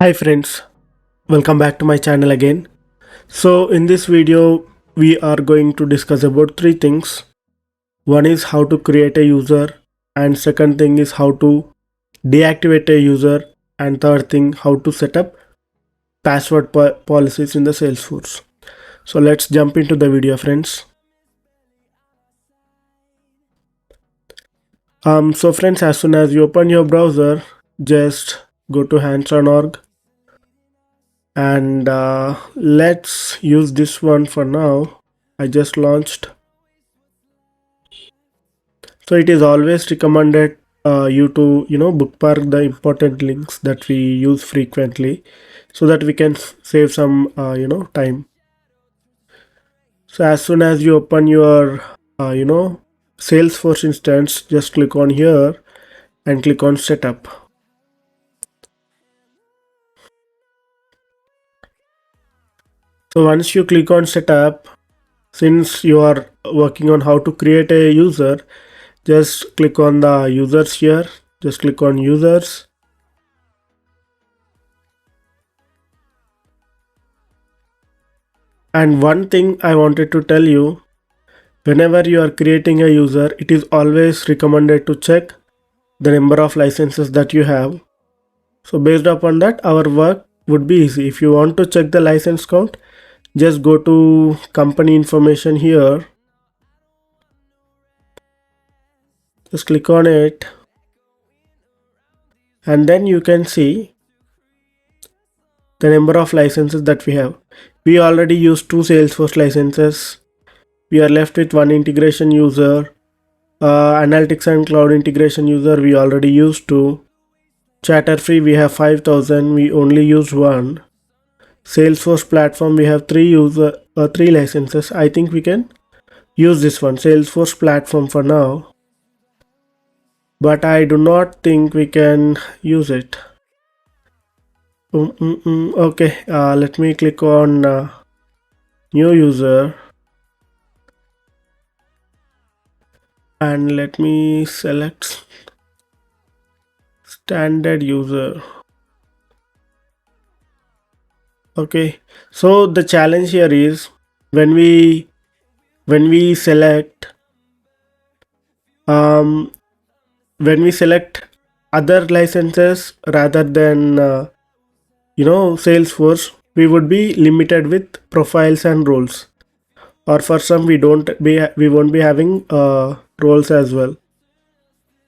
Hi friends, welcome back to my channel again. So in this video we are going to discuss about three things. One is how to create a user, and second thing is how to deactivate a user, and third thing how to set up password policies in the Salesforce. So let's jump into the video friends. So friends, as soon as you open your browser, just go to hands-on.org and let's use this one for now. I just launched. So it is always recommended you to bookmark the important links that we use frequently so that we can save some time. So as soon as you open your Salesforce instance, just click on here and click on setup. So once you click on setup, since you are working on how to create a user, just click on the users here. Just click on users. And one thing I wanted to tell you, whenever you are creating a user, it is always recommended to check the number of licenses that you have. So based upon that, our work would be easy. If you want to check the license count, just go to company information here. Just click on it. And then you can see the number of licenses that we have. We already used 2 Salesforce licenses. We are left with 1 integration user. Analytics and cloud integration user we already used 2. Chatter free we have 5000, we only use 1. Salesforce platform we have 3 licenses. I think we can use this one, Salesforce platform, for now, but I do not think we can use it. Okay, let me click on new user and let me select standard user. Okay, so the challenge here is when we select other licenses rather than Salesforce, we would be limited with profiles and roles, or for some we won't be having roles as well.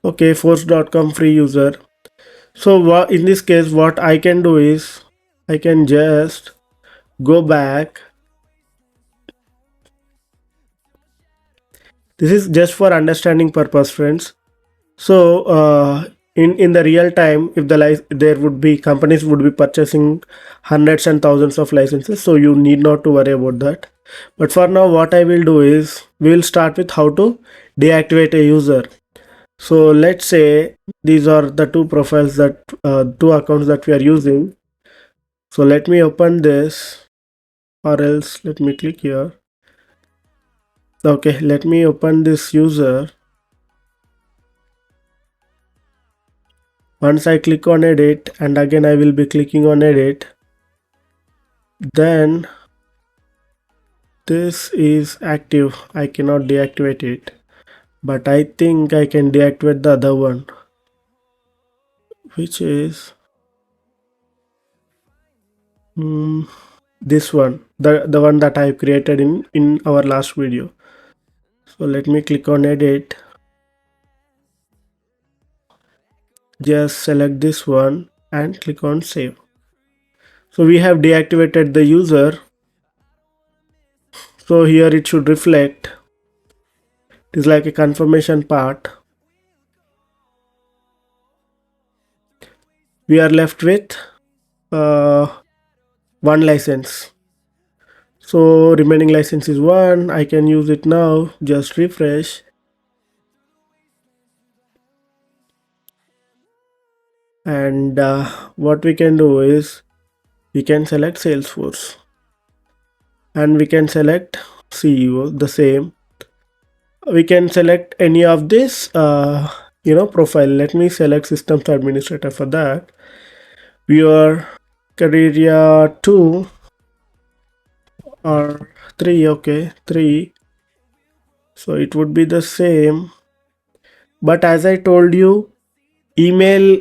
Okay, force.com free user. So in this case what I can do is I can just go back. This is just for understanding purpose friends. So in the real time, if there would be companies would be purchasing hundreds and thousands of licenses, so you need not to worry about that. But for now what I will do is we will start with how to deactivate a user. So let's say these are the 2 profiles that 2 accounts that we are using. So let me open this, or else let me click here. Okay, let me open this user. Once I click on edit, and again I will be clicking on edit, then this is active. I cannot deactivate it, but I think I can deactivate the other one, which is this one, the one that I created in our last video. So let me click on edit. Just select this one and click on save. So we have deactivated the user. So here it should reflect. It is like a confirmation part. We are left with 1 license. So remaining license is 1. I can use it now. Just refresh. And what we can do is we can select Salesforce and we can select CEO, the same. We can select any of this profile. Let me select Systems Administrator for that. Viewer, Careerya 2 or 3. Okay, 3. So it would be the same. But as I told you, email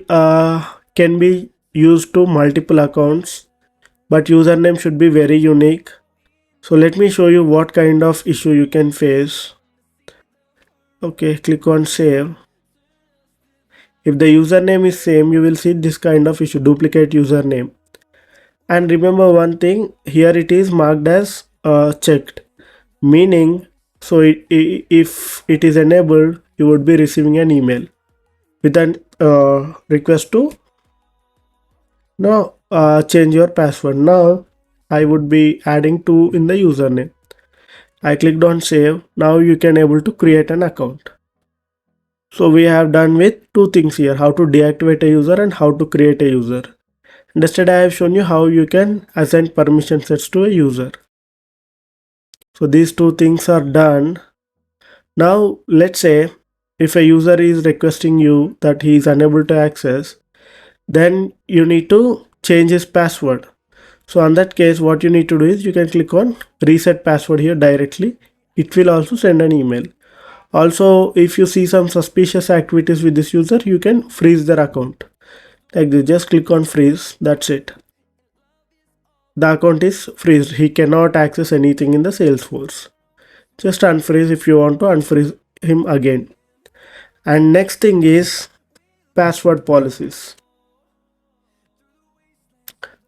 can be used to multiple accounts, but username should be very unique. So let me show you what kind of issue you can face. Okay, click on save. If the username is same, you will see this kind of issue, duplicate username. And remember one thing, here it is marked as checked, meaning so if it is enabled, you would be receiving an email with an request to now change your password. Now I would be adding 2 in the username. I clicked on save. Now you can able to create an account. So we have done with 2 things here, how to deactivate a user and how to create a user. Instead, I have shown you how you can assign permission sets to a user. So these 2 things are done. Now let's say if a user is requesting you that he is unable to access, then you need to change his password. So on that case, what you need to do is you can click on reset password here directly. It will also send an email. Also, if you see some suspicious activities with this user, you can freeze their account. Like this, just click on freeze. That's it. The account is freezed. He cannot access anything in the Salesforce. Just unfreeze if you want to unfreeze him again. And next thing is password policies.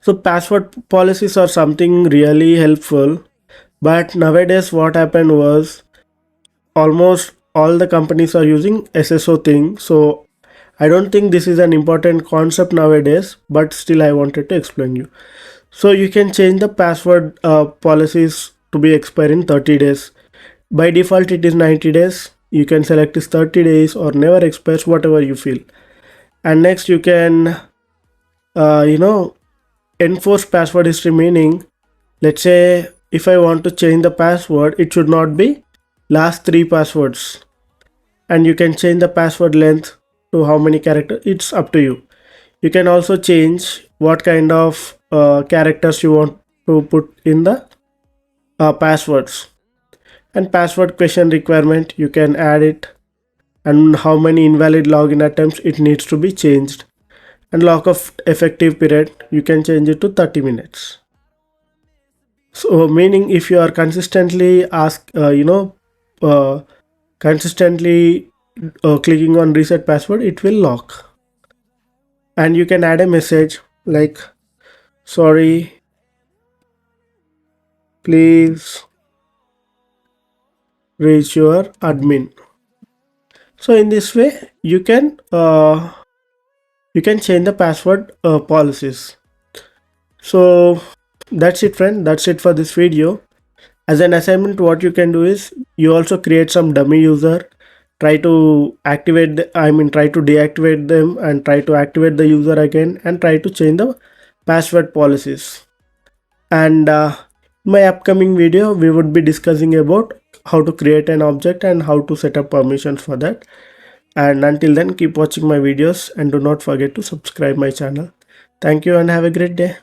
So password policies are something really helpful, but nowadays what happened was almost all the companies are using SSO thing. So I don't think this is an important concept nowadays, but still I wanted to explain you. So you can change the password policies to be expire in 30 days. By default it is 90 days. You can select is 30 days or never expires, whatever you feel. And next you can enforce password history, meaning let's say if I want to change the password, it should not be last 3 passwords, and you can change the password length to how many characters. It's up to you. You can also change what kind of characters you want to put in the passwords, and password question requirement you can add it, and how many invalid login attempts it needs to be changed, and lock of effective period you can change it to 30 minutes. So meaning if you are consistently consistently clicking on reset password, it will lock. And you can add a message like, sorry, please reach your admin. So in this way you can change the password policies. So that's it, friend. That's it for this video. As an assignment, what you can do is you also create some dummy user, try to activate try to deactivate them and try to activate the user again, and try to change the password policies. And my upcoming video we would be discussing about how to create an object and how to set up permissions for that. And until then, keep watching my videos and do not forget to subscribe my channel. Thank you and have a great day.